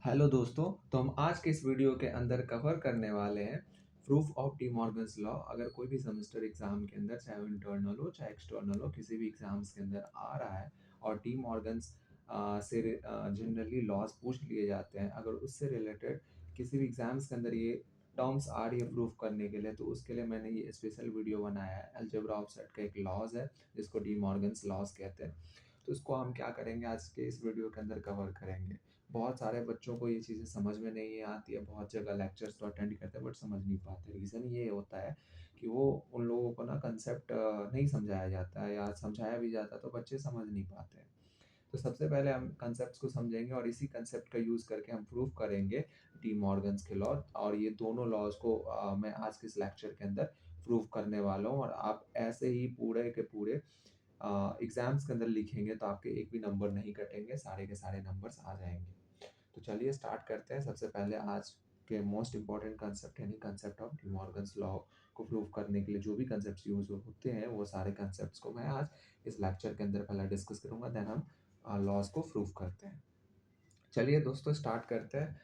Hello दोस्तों। तो हम आज के इस वीडियो के अंदर कवर करने वाले हैं proof of D Morgan's law. अगर कोई भी सेमेस्टर एग्जाम के अंदर, चाहे वो इंटरनल हो चाहे एक्सटर्नल हो, किसी भी एग्जाम्स के अंदर आ रहा है और डी मॉर्गन्स से जनरली लॉज पूछ लिए जाते हैं, अगर उससे रिलेटेड किसी भी एग्जाम्स के अंदर ये टर्म्स आ रही है प्रूफ करने के लिए, तो उसके लिए मैंने ये स्पेशल वीडियो बनाया है। अलजेब्रा ऑफ सेट का एक लॉज है जिसको डी मॉर्गन्स लॉज कहते हैं। तो इसको हम क्या करेंगे, आज के इस वीडियो के अंदर कवर करेंगे। बहुत सारे बच्चों को ये चीज़ें समझ में नहीं आती है, बहुत जगह लेक्चर्स तो अटेंड करते हैं बट समझ नहीं पाते। रीज़न ये होता है कि वो उन लोगों को ना कंसेप्ट नहीं समझाया जाता है, या समझाया भी जाता है तो बच्चे समझ नहीं पाते हैं। तो सबसे पहले हम कंसेप्ट्स को समझेंगे और इसी कंसेप्ट का यूज़ करके हम प्रूव करेंगे डी मॉर्गन्स के लॉ। और ये दोनों लॉज को मैं आज के इस लेक्चर के अंदर प्रूव करने वाला हूँ, और आप ऐसे ही पूरे के पूरे एग्जाम्स के अंदर लिखेंगे तो आपके एक भी नंबर नहीं कटेंगे, सारे के सारे नंबर्स आ जाएंगे। तो चलिए स्टार्ट करते हैं। सबसे पहले आज के मोस्ट इंपॉर्टेंट कंसेप्ट यानी concept of D Morgan's law को प्रूव करने के लिए जो भी कंसेप्ट्स यूज होते हैं, वो सारे कंसेप्ट्स को मैं आज इस लेक्चर के अंदर पहले डिस्कस करूंगा, देन हम लॉज को प्रूव करते हैं। चलिए दोस्तों स्टार्ट करते हैं।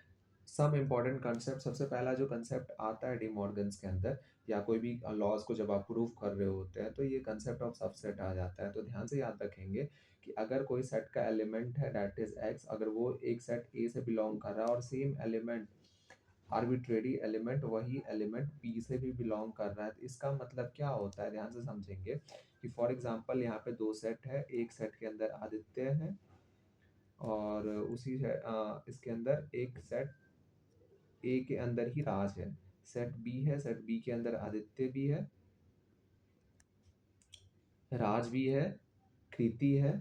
सब इम्पोर्टेंट कंसेप्ट। सबसे पहला जो कंसेप्ट आता है डी मॉर्गन्स के अंदर, या कोई भी लॉज को जब आप प्रूव कर रहे होते हैं, तो ये कंसेप्ट ऑफ सबसेट आ जाता है। तो ध्यान से याद रखेंगे कि अगर कोई सेट का एलिमेंट है दैट इज एक्स, अगर वो एक सेट ए से बिलोंग कर रहा है और सेम एलिमेंट, आर्बिट्रेरी एलिमेंट, वही एलिमेंट बी से भी बिलोंग कर रहा है, तो इसका मतलब क्या होता है, ध्यान से समझेंगे कि फॉर एग्जांपल यहाँ पे दो सेट है। एक सेट के अंदर आदित्य है और उसी इसके अंदर एक सेट ए के अंदर ही राज है। सेट बी है, सेट बी के अंदर आदित्य भी है, राज भी है, कृति है।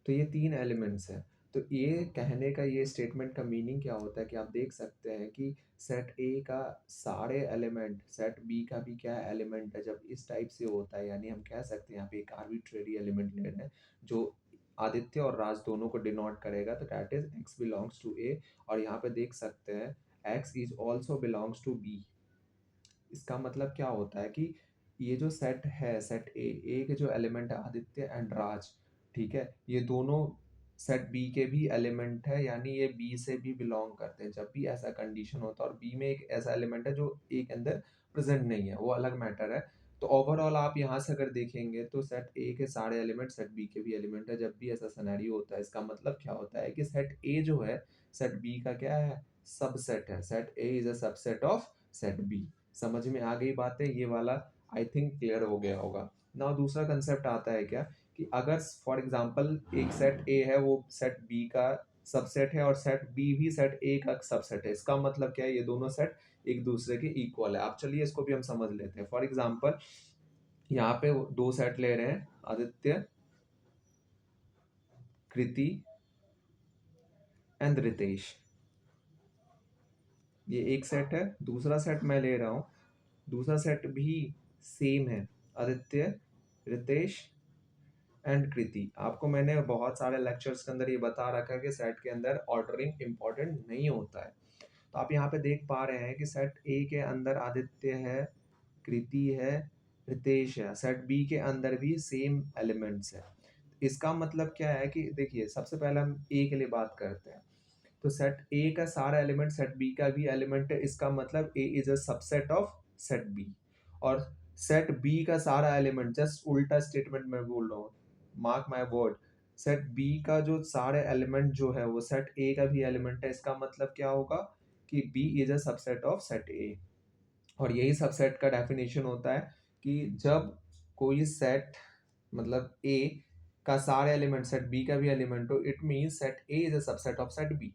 तो ये तीन एलिमेंट्स हैं। तो ये कहने का, ये स्टेटमेंट का मीनिंग क्या होता है कि आप देख सकते हैं कि सेट ए का सारे एलिमेंट सेट बी का भी क्या एलिमेंट है। जब इस टाइप से होता है, यानी हम कह सकते हैं यहाँ पे एक आर्बिट्रेरी एलिमेंट ले रहे हैं जो आदित्य और राज दोनों को डिनोट करेगा, तो that is X belongs to A. और यहाँ पे देख सकते हैं X is also belongs to B. इसका मतलब क्या होता है कि ये जो सेट है, सेट ए, ए के जो एलिमेंट है आदित्य एंड राज, ठीक है, ये दोनों सेट बी के भी एलिमेंट है, यानी ये बी से भी बिलोंग करते हैं। जब भी ऐसा कंडीशन होता है और बी में एक ऐसा एलिमेंट है जो ए के अंदर प्रेजेंट नहीं है, वो अलग मैटर है। तो ओवरऑल आप यहाँ से अगर देखेंगे तो सेट ए के सारे एलिमेंट सेट बी के भी एलिमेंट है। जब भी ऐसा सिनेरियो होता है, इसका मतलब क्या होता है कि सेट ए जो है सेट बी का क्या है, सबसेट है। Set A is a subset of set B. समझ में आ गई बातें, ये वाला आई थिंक क्लियर हो गया होगा। नाउ दूसरा कंसेप्ट आता है क्या, कि अगर फॉर एग्जांपल एक सेट ए है, वो सेट बी का सबसेट है और सेट बी भी सेट ए का सबसेट है। इसका मतलब क्या है, ये दोनों सेट एक दूसरे के इक्वल है। आप चलिए इसको भी हम समझ लेते हैं। फॉर एग्जांपल यहाँ पे दो सेट ले रहे हैं, आदित्य, कृति एंड रितेश। ये एक सेट है। दूसरा सेट मैं ले रहा हूँ, दूसरा सेट भी सेम है, आदित्य, रितेश एंड कृति। आपको मैंने बहुत सारे लेक्चर्स के अंदर ये बता रखा है कि सेट के अंदर ऑर्डरिंग इंपॉर्टेंट नहीं होता है। तो आप यहाँ पे देख पा रहे हैं कि सेट ए के अंदर आदित्य है, कृति है, रितेश है। सेट बी के अंदर भी सेम एलिमेंट्स है। इसका मतलब क्या है कि देखिए, सबसे पहले हम ए के लिए बात करते हैं। तो सेट ए का सारा एलिमेंट सेट बी का भी एलिमेंट है। इसका मतलब A is a subset of set B. और सेट बी का सारा एलिमेंट, जस्ट उल्टा स्टेटमेंट में बोल रहा हूँ, mark my word, set B का जो सारे एलिमेंट जो है वो सेट ए का भी एलिमेंट है। इसका मतलब क्या होगा कि B is a subset of set A. और यही सबसेट का डेफिनेशन होता है कि जब कोई सेट, मतलब ए का सारे एलिमेंट सेट बी का भी एलिमेंट हो, it means set A is a subset of set B.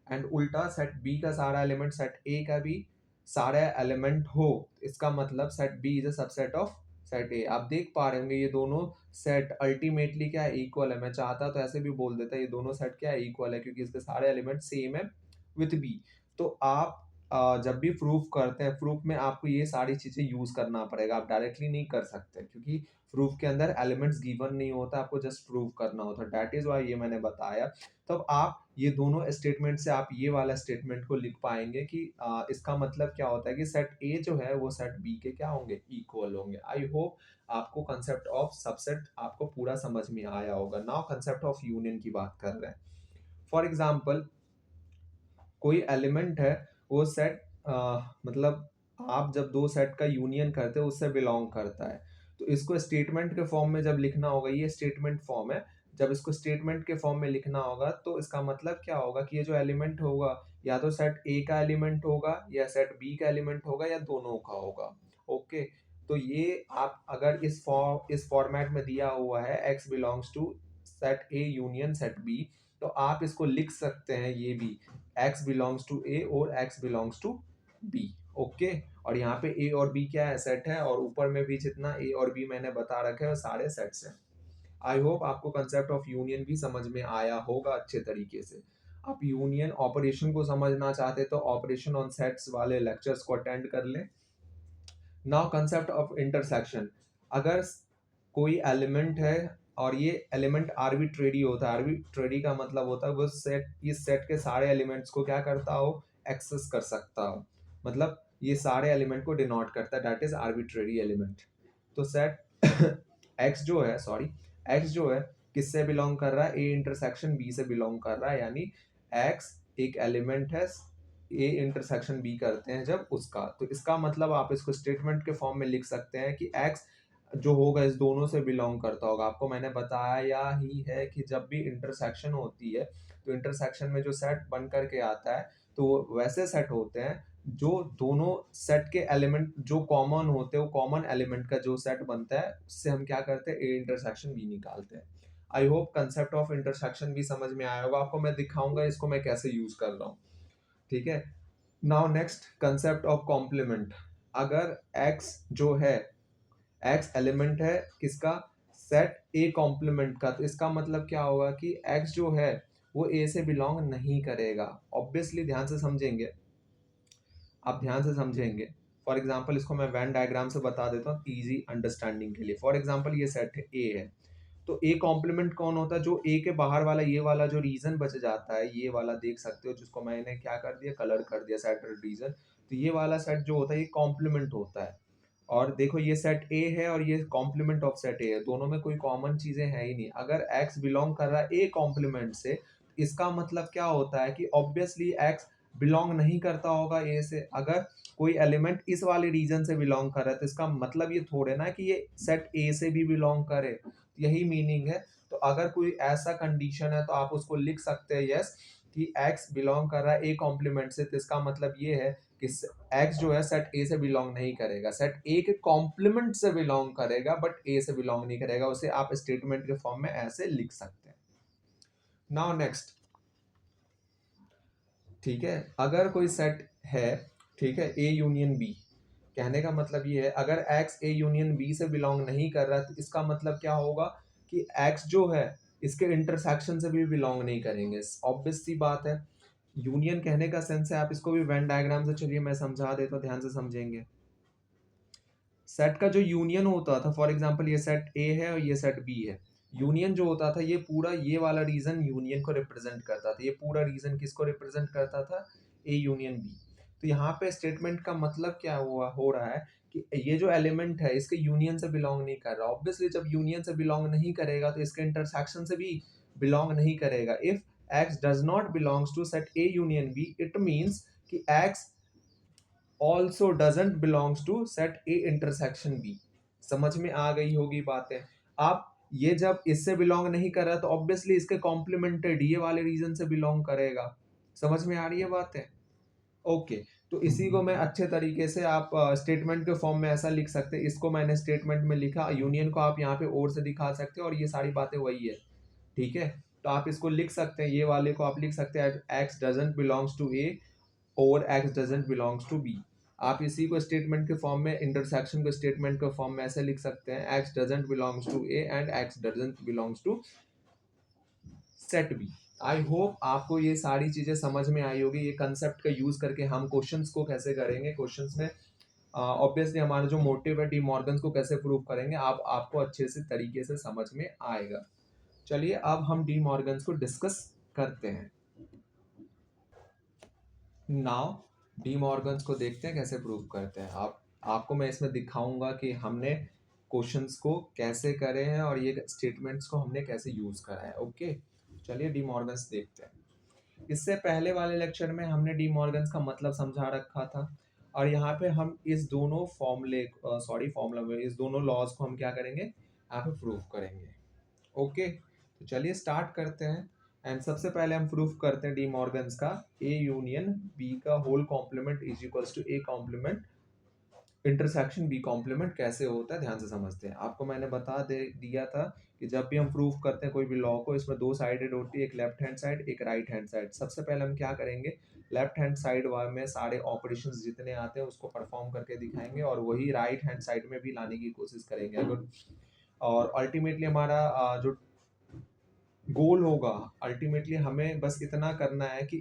And उल्टा, सेट बी का सारा एलिमेंट सेट ए का भी सारे एलिमेंट हो, इसका मतलब set B is a subset of set A. आप देख पा रहे होंगे ये दोनों सेट अल्टीमेटली क्या है, इक्वल है। मैं चाहता तो ऐसे भी बोल देता, ये दोनों सेट क्या है, इक्वल है, क्योंकि इसके सारे एलिमेंट सेम है विथ बी। तो आप जब भी प्रूफ करते हैं, प्रूफ में आपको ये सारी चीजें यूज करना पड़ेगा। आप डायरेक्टली नहीं कर सकते, क्योंकि प्रूफ के अंदर एलिमेंट्स गिवन नहीं होता, आपको जस्ट प्रूफ करना होता है। दैट इज वाई ये मैंने बताया। तब आप ये दोनों स्टेटमेंट से आप ये वाला स्टेटमेंट को लिख पाएंगे कि इसका मतलब क्या होता है कि सेट ए जो है वो सेट बी के क्या होंगे, इक्वल होंगे। आई होप आपको कंसेप्ट ऑफ सबसेट आपको पूरा समझ में आया होगा। नाउ कंसेप्ट ऑफ यूनियन की बात कर रहे हैं। फॉर एग्जाम्पल कोई एलिमेंट है वो सेट मतलब आप जब दो सेट का यूनियन करते हो उससे बिलोंग करता है। तो इसको स्टेटमेंट के फॉर्म में जब लिखना होगा, ये स्टेटमेंट फॉर्म है, जब इसको स्टेटमेंट के फॉर्म में लिखना होगा तो इसका मतलब क्या होगा कि ये जो एलिमेंट होगा या तो सेट ए का एलिमेंट होगा या सेट बी का एलिमेंट होगा या दोनों का होगा। ओके, तो ये आप अगर इस फॉर्मेट में दिया हुआ है x belongs to set A union set B, तो आप इसको लिख सकते हैं ये भी x बिलोंग्स टू ए और x belongs to B. Okay, और यहाँ पे ए और बी क्या है, सेट है, और ऊपर में भी जितना ए और बी मैंने बता रखे हैं वो सारे सेट्स हैं। आई होप आपको कंसेप्ट ऑफ यूनियन भी समझ में आया होगा अच्छे तरीके से। आप यूनियन ऑपरेशन को समझना चाहते तो ऑपरेशन ऑन सेट्स वाले लेक्चर्स को अटेंड कर लें। नाउ कंसेप्ट ऑफ इंटरसेक्शन, अगर कोई एलिमेंट है और ये एलिमेंट आर्बिट्रेरी होता है, आर्बिट्रेरी का मतलब होता है वो सेट, इस सेट के सारे एलिमेंट्स को क्या करता हो, एक्सेस कर सकता हो, मतलब ये सारे एलिमेंट को डिनोट करता है, दैट इज आर्बिट्रेरी एलिमेंट। तो सेट एक्स जो है, सॉरी, एक्स जो है किससे बिलोंग कर रहा है, ए इंटरसेक्शन बी से बिलोंग कर रहा है, यानी एक्स एक एलिमेंट है, ए इंटरसेक्शन बी करते हैं जब उसका, तो इसका मतलब आप इसको स्टेटमेंट के फॉर्म में लिख सकते हैं कि एक्स जो होगा इस दोनों से बिलोंग करता होगा। आपको मैंने बताया ही है कि जब भी इंटरसेक्शन होती है तो इंटरसेक्शन में जो सेट बन करके आता है तो वो वैसे सेट होते हैं जो दोनों सेट के एलिमेंट जो कॉमन होते हैं, वो कॉमन एलिमेंट का जो सेट बनता है उससे हम क्या करते हैं, ए इंटरसेक्शन बी निकालते हैं। I hope concept of intersection भी समझ में आया होगा आपको, मैं दिखाऊंगा इसको मैं कैसे यूज कर रहा हूँ। ठीक है, now next concept of complement, अगर x जो है, x एलिमेंट है किसका, सेट ए कॉम्प्लीमेंट का, तो इसका मतलब क्या होगा कि x जो है वो a से बिलोंग नहीं करेगा। ऑब्वियसली ध्यान से समझेंगे, आप ध्यान से समझेंगे। फॉर एग्जाम्पल इसको मैं वेन डायग्राम से बता देता हूँ इजी अंडरस्टैंडिंग के लिए। फॉर एग्जाम्पल ये सेट ए है, तो ए कॉम्प्लीमेंट कौन होता है, जो ए के बाहर वाला ये वाला जो रीजन बच जाता है, ये वाला देख सकते हो जिसको मैंने क्या कर दिया, कलर कर दिया, सेट रीजन, तो ये वाला सेट जो होता है ये कॉम्प्लीमेंट होता है। और देखो ये सेट ए है और ये कॉम्प्लीमेंट ऑफ सेट ए है, दोनों में कोई कॉमन चीजें है ही नहीं। अगर एक्स बिलोंग कर रहा है ए कॉम्प्लीमेंट से, इसका मतलब क्या होता है कि ऑब्वियसली एक्स बिलोंग नहीं करता होगा ए से। अगर कोई एलिमेंट इस वाले रीजन से बिलोंग कर रहा है तो इसका मतलब ये थोड़े ना कि ये सेट ए से भी बिलोंग करे, यही मीनिंग है। तो अगर कोई ऐसा कंडीशन है तो आप उसको लिख सकते हैं यस कि एक्स बिलोंग कर रहा है ए कॉम्प्लीमेंट से, तो इसका मतलब ये है कि एक्स जो है सेट ए से बिलोंग नहीं करेगा, सेट ए के कॉम्प्लीमेंट से बिलोंग करेगा बट ए से बिलोंग नहीं करेगा। उसे आप स्टेटमेंट के फॉर्म में ऐसे लिख सकते हैं। नाउ नेक्स्ट, ठीक है, अगर कोई सेट है, ठीक है, ए यूनियन बी, कहने का मतलब ये है अगर एक्स ए यूनियन बी से बिलोंग नहीं कर रहा तो इसका मतलब क्या होगा कि एक्स जो है इसके इंटरसेक्शन से भी बिलोंग नहीं करेंगे। ऑब्वियस सी बात है, यूनियन कहने का सेंस है, आप इसको भी वेन डायग्राम से, चलिए मैं समझा देता हूँ, ध्यान से समझेंगे। सेट का जो यूनियन होता था, फॉर एग्जांपल ये सेट ए है और ये सेट बी है, यूनियन जो होता था ये पूरा ये वाला रीजन यूनियन को रिप्रेजेंट करता था, ये पूरा रीजन किसको रिप्रेजेंट करता था, ए यूनियन बी। तो यहाँ पे स्टेटमेंट का मतलब क्या हुआ हो रहा है कि ये जो एलिमेंट है इसके यूनियन से बिलोंग नहीं कर रहा। ऑब्वियसली जब यूनियन से बिलोंग नहीं करेगा तो इसके इंटरसेक्शन से भी बिलोंग नहीं करेगा। If X does not belongs to set A union B, it means कि X also doesn't belongs to set A intersection B। समझ में आ गई होगी बातें। आप ये जब इससे बिलोंग नहीं कर रहा तो ऑब्वियसली इसके कॉम्प्लीमेंटेड ये वाले रीजन से बिलोंग करेगा। समझ में आ रही है बातें? ओके, तो इसी को मैं अच्छे तरीके से आप स्टेटमेंट के फॉर्म में ऐसा लिख सकते हैं। इसको मैंने स्टेटमेंट में लिखा, यूनियन को आप यहाँ पे और से दिखा सकते हैं और ये सारी बातें वही है। ठीक है, तो आप इसको लिख सकते हैं, ये वाले को आप लिख सकते हैं X doesn't belongs to A और X doesn't belongs to B. आप इसी को स्टेटमेंट के फॉर्म में, इंटरसेक्शन को स्टेटमेंट के फॉर्म में ऐसे लिख सकते हैं, X doesn't belongs to A and X doesn't belongs to set B. I hope आपको ये सारी चीजें समझ में आई होगी। ये कंसेप्ट का यूज करके हम क्वेश्चंस को कैसे करेंगे, क्वेश्चंस में ऑब्वियसली हमारा जो मोटिव है डी मॉर्गन्स को कैसे प्रूव करेंगे, आपको अच्छे से तरीके से समझ में आएगा। चलिए अब हम डी मॉर्गन्स को डिस्कस करते हैं। नाउ डी मॉर्गन्स को देखते हैं कैसे प्रूव करते हैं। आपको मैं इसमें दिखाऊंगा कि हमने क्वेश्चंस को कैसे करे हैं और ये स्टेटमेंट्स को हमने कैसे यूज करा है। ओके, चलिए डी मॉर्गन्स देखते हैं। इससे पहले वाले लेक्चर में हमने डी मॉर्गन्स का मतलब समझा रखा था और यहाँ पे हम इस दोनों फॉर्मूला में इस दोनों लॉज को हम क्या करेंगे, यहाँ पे प्रूफ करेंगे। ओके, तो चलिए स्टार्ट करते हैं। एंड सबसे पहले हम प्रूफ करते हैं डी मॉर्गन्स का ए यूनियन बी का whole complement is equals to A complement intersection B complement कैसे होता है, ध्यान से समझते हैं। आपको मैंने बता दे दिया था कि जब भी हम प्रूफ करते हैं कोई भी लॉ को, इसमें दो साइडेड होती है, एक लेफ्ट हैंड साइड एक राइट हैंड साइड। सबसे पहले हम क्या करेंगे, लेफ्ट हैंड साइड में सारे ऑपरेशंस जितने आते हैं उसको परफॉर्म करके दिखाएंगे और वही राइट हैंड साइड में भी लाने की कोशिश करेंगे। अगर और अल्टीमेटली हमारा जो गोल होगा, अल्टीमेटली हमें बस इतना करना है कि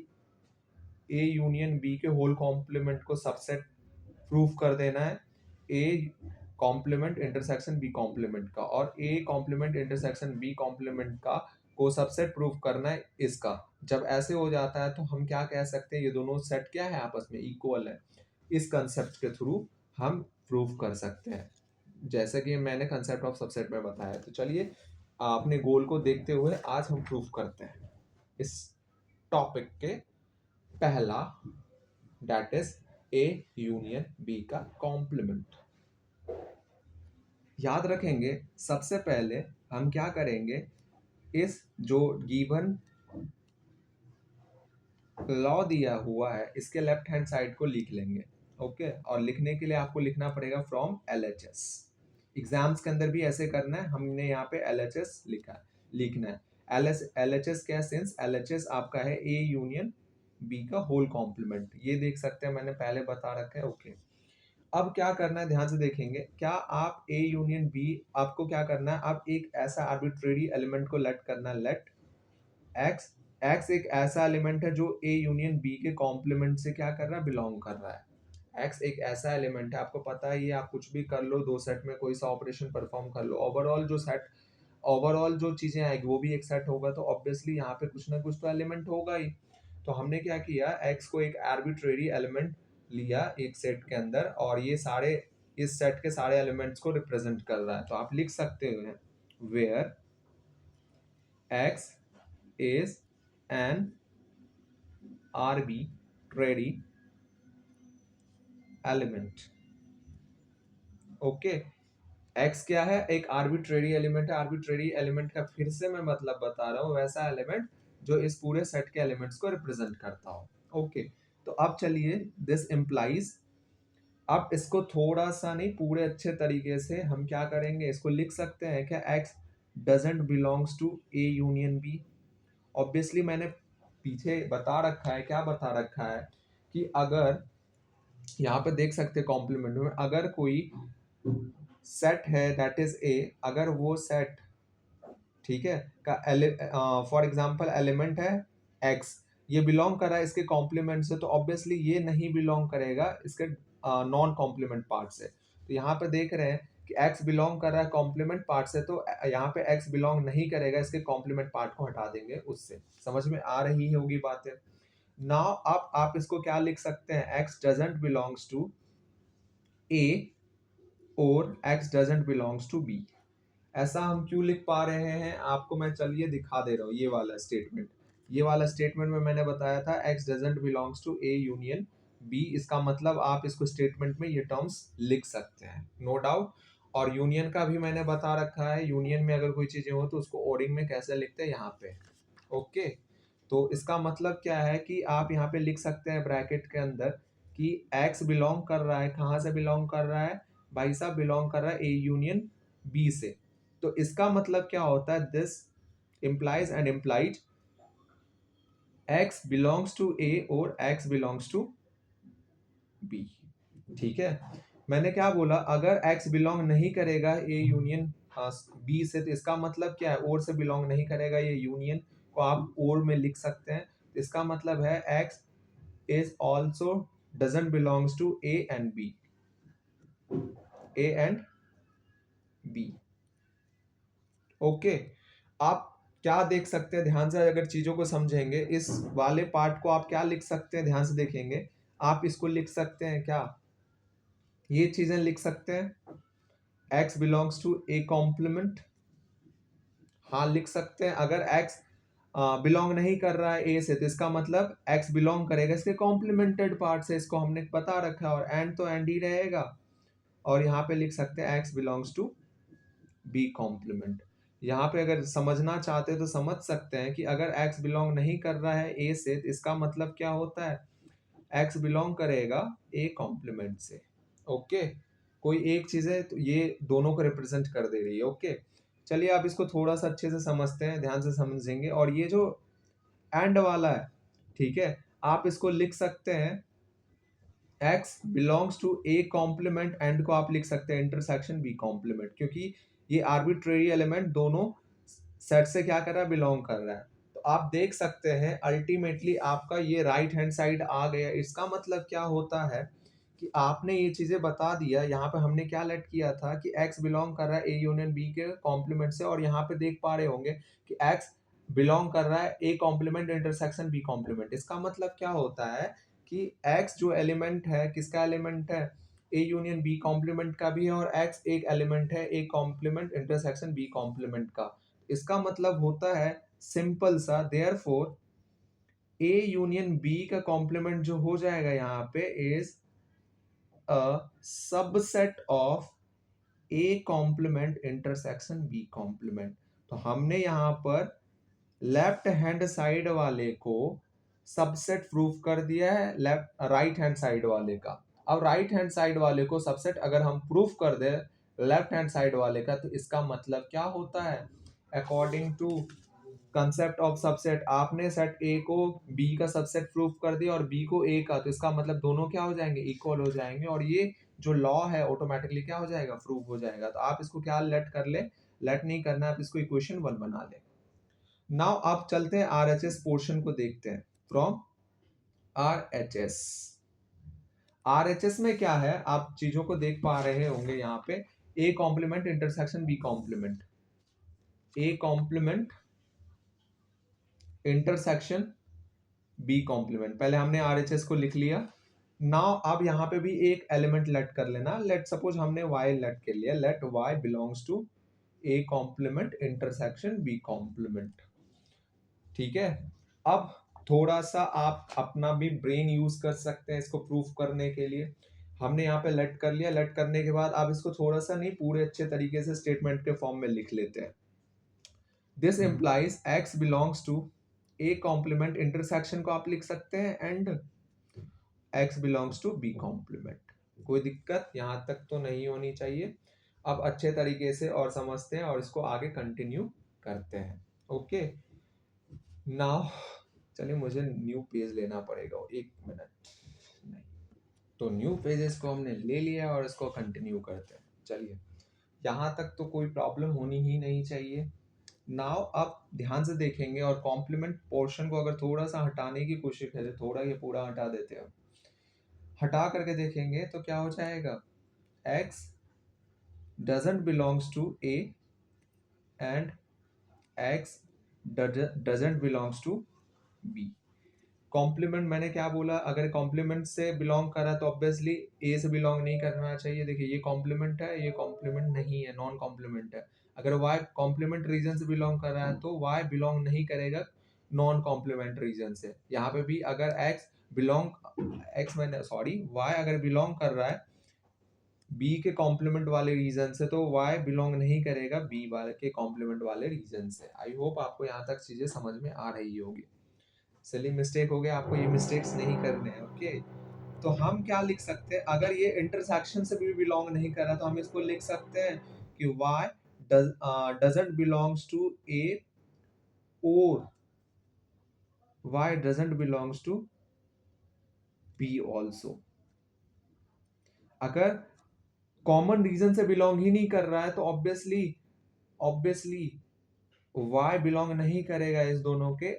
ए यूनियन बी के होल कॉम्प्लीमेंट को सबसेट प्रूफ कर देना है, A complement intersection B complement का, और A complement intersection B complement का को सबसेट प्रूफ करना है इसका। जब ऐसे हो जाता है तो हम क्या कह सकते हैं, ये दोनों सेट क्या है, आपस में इक्वल है। इस कंसेप्ट के थ्रू हम प्रूफ कर सकते हैं, जैसे कि मैंने कंसेप्ट ऑफ सबसेट में बताया। तो चलिए अपने गोल को देखते हुए आज हम प्रूफ करते हैं इस टॉपिक के पहला, that is A union B का कॉम्प्लीमेंट। याद रखेंगे सबसे पहले हम क्या करेंगे, इस जो गिवन लॉ दिया हुआ है इसके लेफ्ट हैंड साइड को लिख लेंगे। ओके, और लिखने के लिए आपको लिखना पड़ेगा फ्रॉम LHS। एग्जाम्स के अंदर भी ऐसे करना है, हमने यहाँ पे LHS लिखना है। LHS क्या, सिंस LHS आपका है ए यूनियन बी का होल कॉम्प्लीमेंट, ये देख सकते हैं मैंने पहले बता रखा है। ओके, अब क्या करना है, ध्यान से देखेंगे। क्या आप ए यूनियन बी, आपको क्या करना है, आप एक ऐसा आर्बिट्रेरी एलिमेंट को लेट करना है, लेट एक्स। एक्स एक ऐसा एलिमेंट है जो ए यूनियन बी के कॉम्प्लीमेंट से क्या कर रहा है, बिलोंग कर रहा है। एक्स एक ऐसा एलिमेंट है, आपको पता ही है, आप कुछ भी कर लो, दो सेट में कोई सा ऑपरेशन परफॉर्म कर लो, ओवरऑल जो चीजें आएगी वो भी एक सेट होगा, तो ऑब्वियसली यहाँ पे कुछ ना कुछ तो एलिमेंट होगा ही। तो हमने क्या किया, एक्स को एक आर्बिट्रेरी एलिमेंट लिया एक सेट के अंदर, और ये सारे इस सेट के सारे एलिमेंट्स को रिप्रेजेंट कर रहा है। तो आप लिख सकते हैं where X is an arbitrary element. Okay, X क्या है, एक आर्बिट्रेरी एलिमेंट है। आर्बिट्रेरी एलिमेंट का फिर से मैं मतलब बता रहा हूँ, वैसा एलिमेंट जो इस पूरे सेट के एलिमेंट्स को रिप्रेजेंट करता हो। ओके, तो अब चलिए दिस इम्प्लाइज, अब इसको थोड़ा सा नहीं पूरे अच्छे तरीके से हम क्या करेंगे, इसको लिख सकते हैं क्या, X doesn't belongs to A union B. Obviously मैंने पीछे बता रखा है, क्या बता रखा है कि अगर यहाँ पे देख सकते हैं कॉम्प्लीमेंट में, अगर कोई सेट है दैट इज ए, अगर वो सेट ठीक है का फॉर एग्जांपल एलिमेंट है एक्स, ये बिलोंग कर रहा है इसके कॉम्प्लीमेंट से, तो ऑब्वियसली ये नहीं बिलोंग करेगा इसके नॉन कॉम्प्लीमेंट पार्ट से। तो यहाँ पे देख रहे हैं कि एक्स बिलोंग कर रहा है कॉम्प्लीमेंट पार्ट से, तो यहाँ पे एक्स बिलोंग नहीं करेगा, इसके कॉम्प्लीमेंट पार्ट को हटा देंगे उससे। समझ में आ रही होगी बातें। नाउ अब आप इसको क्या लिख सकते हैं, X doesn't belongs to A और X doesn't belongs to B. ऐसा हम क्यों लिख पा रहे हैं, आपको मैं चलिए दिखा दे रहा हूँ। ये वाला स्टेटमेंट में मैंने बताया था X doesn't belongs to A union B, इसका मतलब आप इसको स्टेटमेंट में ये टर्म्स लिख सकते हैं, नो डाउट। और यूनियन का भी मैंने बता रखा है, यूनियन में अगर कोई चीजें हो तो उसको ओडिंग में कैसे लिखते हैं, यहाँ पे। ओके, तो इसका मतलब क्या है कि आप यहाँ पे लिख सकते हैं ब्रैकेट के अंदर कि एक्स बिलोंग कर रहा है, कहाँ से बिलोंग कर रहा है भाई साहब, बिलोंग कर रहा है ए यूनियन बी से। तो इसका मतलब क्या होता है, this implies and implied x belongs to a और x belongs to b। ठीक है, मैंने क्या बोला, अगर x बिलोंग नहीं करेगा a यूनियन b से, तो इसका मतलब क्या है, और से बिलोंग नहीं करेगा, ये यूनियन को आप और में लिख सकते हैं। तो इसका मतलब है x is also doesn't belongs to a and b, a and b। Okay, आप क्या देख सकते हैं, ध्यान से अगर चीजों को समझेंगे, इस वाले पार्ट को आप क्या लिख सकते हैं, ध्यान से देखेंगे। आप इसको लिख सकते हैं क्या, ये चीजें लिख सकते हैं, x belongs to A complement. हाँ लिख सकते हैं, अगर x बिलोंग नहीं कर रहा है ए से, तो इसका मतलब एक्स बिलोंग करेगा इसके कॉम्प्लीमेंटेड पार्ट से, इसको हमने बता रखा है, और एंड तो एंड ही रहेगा। और यहाँ पे लिख सकते हैं X belongs to B complement. यहाँ पे अगर समझना चाहते हैं तो समझ सकते हैं कि अगर एक्स बिलोंग नहीं कर रहा है ए से, तो इसका मतलब क्या होता है, एक्स बिलोंग करेगा ए कॉम्प्लीमेंट से। ओके, कोई एक चीज है तो ये दोनों को रिप्रेजेंट कर दे रही है। ओके, चलिए आप इसको थोड़ा सा अच्छे से समझते हैं, ध्यान से समझेंगे। और ये जो एंड वाला है, ठीक है, आप इसको लिख सकते हैं X belongs to A complement, and को आप लिख सकते हैं इंटरसेक्शन बी कॉम्प्लीमेंट, क्योंकि ये आर्बिट्रेरी एलिमेंट दोनों सेट से क्या कर रहा है, बिलोंग कर रहा है। तो आप देख सकते हैं अल्टीमेटली आपका ये राइट हैंड साइड आ गया। इसका मतलब क्या होता है कि आपने ये चीजें बता दिया। यहाँ पे हमने क्या लेट किया था कि एक्स बिलोंग कर रहा है ए यूनियन बी के कॉम्प्लीमेंट से, और यहाँ पे देख पा रहे होंगे कि एक्स बिलोंग कर रहा है A complement intersection B complement. इसका मतलब क्या होता है कि x जो एलिमेंट है, किसका एलिमेंट है, a यूनियन b कॉम्प्लीमेंट का भी है, और x एक एलिमेंट है a complement intersection b complement का। इसका मतलब होता है सिंपल सा, देयरफॉर a यूनियन b का कॉम्प्लीमेंट जो हो जाएगा यहाँ पे is a subset of a complement intersection b complement. तो हमने यहाँ पर लेफ्ट हैंड साइड वाले को सबसेट प्रूफ कर दिया है लेफ्ट राइट हैंड साइड वाले का। अब राइट हैंड साइड वाले को सबसेट अगर हम प्रूफ कर दे लेफ्ट हैंड साइड वाले का, तो इसका मतलब क्या होता है, according to concept of subset, आपने सेट ए को बी का सबसेट प्रूफ कर दिया और बी को ए का, तो इसका मतलब दोनों क्या हो जाएंगे, इक्वल हो जाएंगे, और ये जो लॉ है ऑटोमेटिकली क्या हो जाएगा, प्रूफ हो जाएगा। तो आप इसको क्या लेट कर ले, लेट नहीं करना, आप इसको इक्वेशन 1 बना ले। नाउ आप चलते हैं आरएचएस पोर्शन को देखते हैं। फ्रॉम आरएचएस, आरएचएस में क्या है, आप चीजों को देख पा रहे होंगे यहाँ पे, A complement intersection B complement, A complement intersection B complement. पहले हमने आरएचएस को लिख लिया। नाउ अब यहाँ पे भी एक एलिमेंट लेट कर लेना। लेट सपोज हमने वाई लेट कर लिया, let Y belongs to A complement intersection B complement. ठीक है, अब थोड़ा सा आप अपना भी ब्रेन यूज कर सकते हैं इसको प्रूफ करने के लिए। हमने यहाँ पे लेट कर लिया, लेट करने के बाद आप इसको थोड़ा सा नहीं, पूरे अच्छे तरीके से स्टेटमेंट के फॉर्म में लिख लेते हैं। This implies X belongs to A complement intersection को आप लिख सकते हैं, and X belongs to B complement. कोई दिक्कत यहाँ तक तो नहीं होनी चाहिए। अब अच्छे तरीके से और समझते हैं और इसको आगे कंटिन्यू करते हैं। ओके, नाउ चलिए मुझे न्यू पेज लेना पड़ेगा, एक मिनट। नहीं, तो न्यू पेजेस को हमने ले लिया और इसको कंटिन्यू करते हैं। चलिए, यहाँ तक तो कोई प्रॉब्लम होनी ही नहीं चाहिए। नाउ अब ध्यान से देखेंगे और कॉम्प्लीमेंट पोर्शन को अगर थोड़ा सा हटाने की कोशिश करें, थोड़ा ये पूरा हटा देते हैं, हटा करके देखेंगे तो क्या हो जाएगा, x doesn't belongs to a and x doesn't belongs to b। Complement मैंने क्या बोला, अगर कॉम्प्लीमेंट से बिलोंग कर रहा है तो ऑब्वियसली ए से बिलोंग नहीं करना चाहिए। देखिए ये कॉम्प्लीमेंट है, ये कॉम्प्लीमेंट नहीं है, नॉन कॉम्प्लीमेंट है। अगर वाई कॉम्प्लीमेंट रीजन से बिलोंग कर रहा है तो वाई बिलोंग नहीं करेगा नॉन कॉम्प्लीमेंट रीजन से। यहाँ पे भी अगर एक्स मैंने सॉरी वाई अगर बिलोंग कर रहा है बी के कॉम्प्लीमेंट वाले रीजन से, तो वाई बिलोंग नहीं करेगा बी वाले के कॉम्प्लीमेंट वाले रीजन से। आई होप आपको यहाँ तक चीजें समझ में आ रही होगी। सिली मिस्टेक हो गया, आपको ये मिस्टेक्स नहीं करने हैं। ओके, तो हम क्या लिख सकते हैं, अगर ये इंटरसेक्शन से भी बिलोंग नहीं कर रहा तो हम इसको लिख सकते हैं कि y doesn't belongs to a or y doesn't belongs to b also। अगर कॉमन रीजन से बिलोंग ही नहीं कर रहा है तो ऑब्वियसली y बिलोंग नहीं करेगा इस दोनों के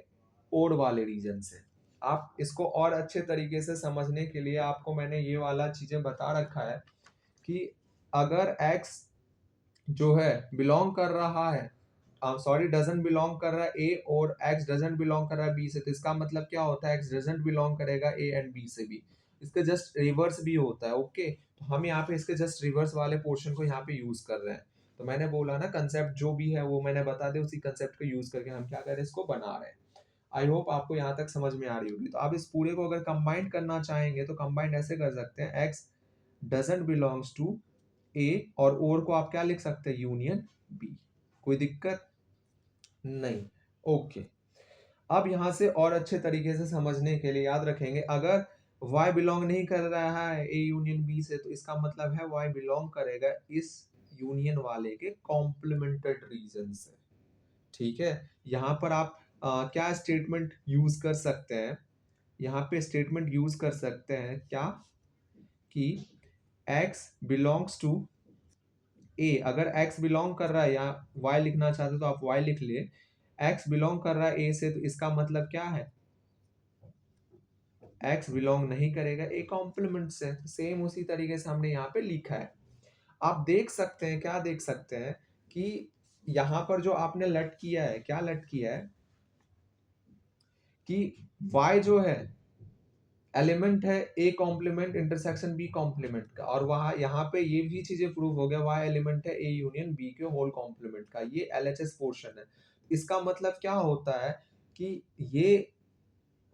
ओड वाले रीजन से। आप इसको और अच्छे तरीके से समझने के लिए आपको मैंने ये वाला चीजें बता रखा है कि अगर x जो है बिलोंग कर रहा है, सॉरी डजंट बिलोंग कर रहा है ए, और x डजंट बिलोंग कर रहा है बी से, तो इसका मतलब क्या होता है, x डजंट बिलोंग करेगा ए एंड बी से भी। इसका जस्ट रिवर्स भी होता है। ओके, तो हम यहाँ पे इसके जस्ट रिवर्स वाले पोर्शन को यहाँ पे यूज कर रहे हैं। तो मैंने बोला ना, कंसेप्ट जो भी है वो मैंने बता दिया, उसी कंसेप्ट को यूज करके हम क्या कर रहे हैं, इसको बना रहे हैं। आई होप आपको यहाँ तक समझ में आ रही होगी। तो आप इस पूरे को अगर कंबाइन करना चाहेंगे तो कंबाइन ऐसे कर सकते हैं, x doesn't belongs to a, और को आप क्या लिख सकते हैं, यूनियन b। कोई दिक्कत नहीं। ओके, अब यहाँ से और अच्छे तरीके से समझने के लिए याद रखेंगे, अगर y बिलोंग नहीं कर रहा है a यूनियन b से, तो इसका मतलब है y बिलोंग करेगा इस यूनियन वाले के कॉम्प्लीमेंटेड रीजन से। ठीक है, यहाँ पर आप क्या स्टेटमेंट यूज कर सकते हैं, यहाँ पे स्टेटमेंट यूज कर सकते हैं क्या, कि x बिलोंग्स टू a। अगर x बिलोंग कर रहा है, या y लिखना चाहते हो तो आप y लिख ले, x बिलोंग कर रहा है a से, तो इसका मतलब क्या है, x बिलोंग नहीं करेगा a कॉम्प्लीमेंट से। सेम उसी तरीके से हमने यहाँ पे लिखा है। आप देख सकते हैं, क्या देख सकते हैं, कि यहाँ पर जो आपने लट किया है, क्या लट किया है, कि y जो है एलिमेंट है a complement intersection b complement का, और वहां यहाँ पे ये भी चीजें प्रूव हो गया, y एलिमेंट है a यूनियन b के होल कॉम्प्लीमेंट का, ये LHS पोर्शन है। इसका मतलब क्या होता है कि ये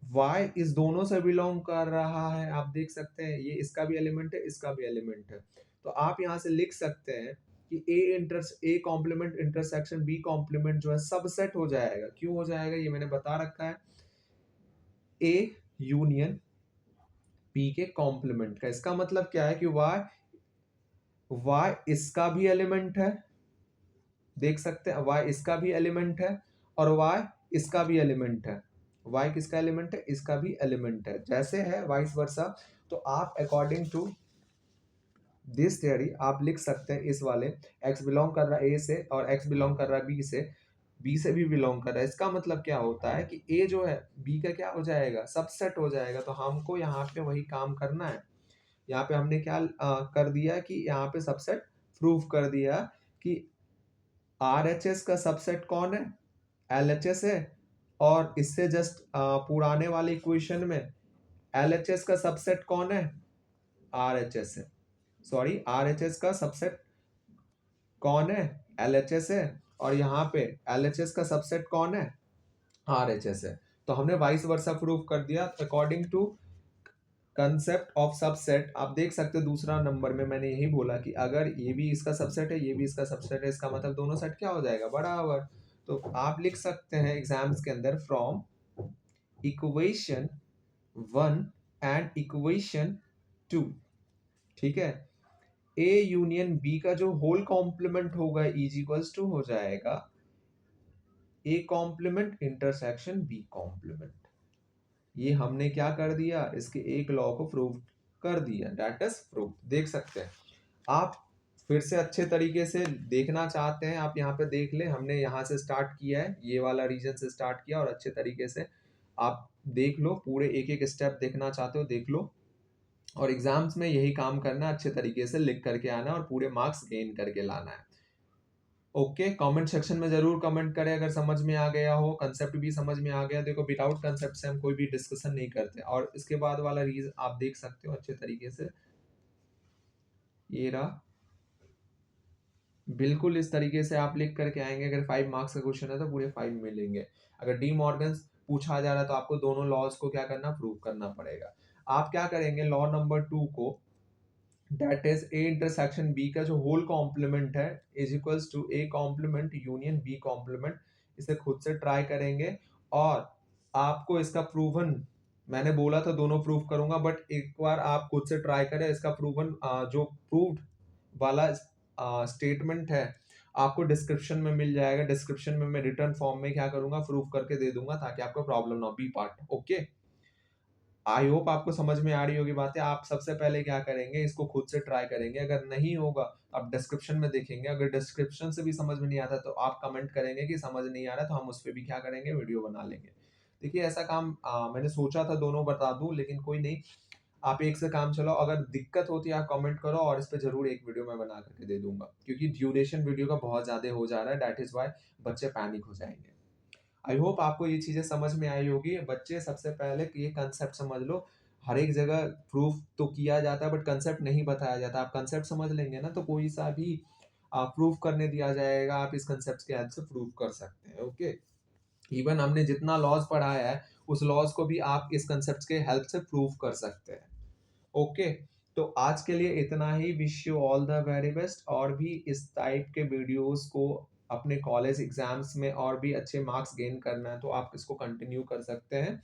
y इस दोनों से बिलोंग कर रहा है। आप देख सकते हैं, ये इसका भी एलिमेंट है, इसका भी एलिमेंट है। तो आप यहाँ से लिख सकते हैं कि a complement intersection b complement जो है सबसेट हो जाएगा। क्यों हो जाएगा, ये मैंने बता रखा है, a यूनियन p के कॉम्प्लीमेंट का। इसका मतलब क्या है कि y इसका भी एलिमेंट है, देख सकते हैं y इसका भी एलिमेंट है, और y इसका भी एलिमेंट है। y किसका एलिमेंट है, इसका भी एलिमेंट है, जैसे है वाइस वर्सा। तो आप अकॉर्डिंग टू दिस थियरी आप लिख सकते हैं, इस वाले x बिलोंग कर रहा है a से, और x बिलोंग कर रहा है b से, b से भी बिलोंग कर रहा है। इसका मतलब क्या होता है कि a जो है b का क्या हो जाएगा, सबसेट हो जाएगा। तो हमको यहाँ पे वही काम करना है। यहाँ पे हमने क्या कर दिया कि यहाँ पे सबसेट प्रूफ कर दिया कि RHS का सबसेट कौन है, LHS है, और इससे जस्ट पुराने वाले इक्वेशन में LHS का सबसेट कौन है, RHS है। सॉरी, RHS का सबसेट कौन है, LHS है, और यहाँ पे LHS का सबसेट कौन है, RHS है। तो हमने वाइस वर्सा प्रूफ कर दिया according to concept of subset. आप देख सकते हो दूसरा नंबर में मैंने यही बोला कि अगर ये भी इसका सबसेट है, ये भी इसका सबसेट है, इसका मतलब दोनों सेट क्या हो जाएगा, बराबर। तो आप लिख सकते हैं एग्जाम्स के अंदर, फ्रॉम इक्वेशन 1 एंड इक्वेशन 2। ठीक है, ए यूनियन बी का जो होल कॉम्प्लीमेंट होगा इज इक्वल्स टू हो जाएगा A complement intersection B complement. ये हमने क्या कर दिया, इसके एक लॉ को प्रूव कर दिया, दैट इज प्रूफ। देख सकते हैं आप, फिर से अच्छे तरीके से देखना चाहते हैं आप यहाँ पे देख ले, हमने यहाँ से स्टार्ट किया है, ये वाला रीजन से स्टार्ट किया, और अच्छे तरीके से आप देख लो, पूरे एक एक स्टेप देखना चाहते हो देख लो। और एग्जाम्स में यही काम करना है, अच्छे तरीके से लिख करके आना और पूरे मार्क्स गेन करके लाना है। ओके, कमेंट सेक्शन में जरूर कमेंट करें अगर समझ में आ गया हो, कंसेप्ट भी समझ में आ गया। देखो, विदाउट कंसेप्ट से हम कोई भी डिस्कशन नहीं करते। और इसके बाद वाला रीजन आप देख सकते हो अच्छे तरीके से, ये रहा, बिल्कुल इस तरीके से आप लिख करके आएंगे। अगर 5 मार्क्स का क्वेश्चन है तो पूरे 5 मिलेंगे। अगर डी मॉर्गन पूछा जा रहा है तो आपको दोनों लॉज को क्या करना, प्रूव करना पड़ेगा। आप क्या करेंगे, लॉ नंबर 2 को, that is A intersection B का जो होल कॉम्प्लीमेंट है is equals to A complement union B complement. इसे खुद से ट्राई करेंगे, और आपको इसका प्रूवन, मैंने बोला था दोनों प्रूव करूंगा, बट एक बार आप खुद से ट्राई करें। इसका प्रूवन जो प्रूव्ड वाला स्टेटमेंट है आपको डिस्क्रिप्शन में मिल जाएगा। डिस्क्रिप्शन में मैं रिटर्न फॉर्म में क्या करूंगा, प्रूव करके दे दूंगा, ताकि आपको प्रॉब्लम ना, B part. Okay, I hope आपको समझ में आ रही होगी बातें। आप सबसे पहले क्या करेंगे, इसको खुद से ट्राई करेंगे। अगर नहीं होगा आप डिस्क्रिप्शन में देखेंगे, अगर डिस्क्रिप्शन से भी समझ में नहीं आता तो आप कमेंट करेंगे कि समझ नहीं आ रहा, तो हम उस पर भी क्या करेंगे, वीडियो बना लेंगे। देखिए, ऐसा काम मैंने सोचा था दोनों बता दूं, लेकिन कोई नहीं, आप एक से काम चलाओ। अगर दिक्कत होती है आप कमेंट करो, और इस पे जरूर एक वीडियो मैं बना करके दे दूंगा, क्योंकि ड्यूरेशन वीडियो का बहुत ज्यादा हो जा रहा है, दैट इज वाई बच्चे पैनिक हो जाएंगे। आई होप आपको ये चीजें समझ में आई होगी। बच्चे, सबसे पहले ये कंसेप्ट समझ लो, हर एक जगह प्रूफ तो किया जाता है बट कंसेप्ट नहीं बताया जाता। आप कंसेप्ट समझ लेंगे ना, तो कोई सा भी प्रूफ करने दिया जाएगा, आप इस कंसेप्ट के हेल्प से प्रूफ कर सकते हैं। ओके, इवन हमने जितना लॉज पढ़ाया है उस लॉज को भी आप इस कंसेप्ट के हेल्प से प्रूव कर सकते हैं। ओके, तो आज के लिए इतना ही। Wish you all the very best. और भी इस टाइप के वीडियोस को अपने कॉलेज एग्जाम्स में और भी अच्छे मार्क्स गेन करना है तो आप इसको कंटिन्यू कर सकते हैं।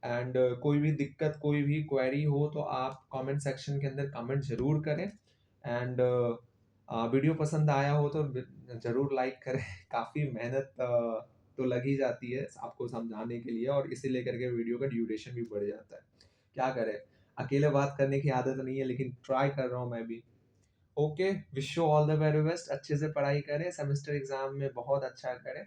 एंड कोई भी दिक्कत, कोई भी क्वेरी हो तो आप कमेंट सेक्शन के अंदर कमेंट जरूर करें। एंड वीडियो पसंद आया हो तो जरूर लाइक करें। काफ़ी मेहनत तो लगी जाती है आपको समझाने के लिए, और इसे लेकर के वीडियो का ड्यूरेशन भी बढ़ जाता है। क्या करें, अकेले बात करने की आदत नहीं है, लेकिन ट्राई कर रहा हूँ मैं भी। Okay, wish you all the very best. अच्छे से पढ़ाई करें, सेमेस्टर एग्जाम में बहुत अच्छा करें।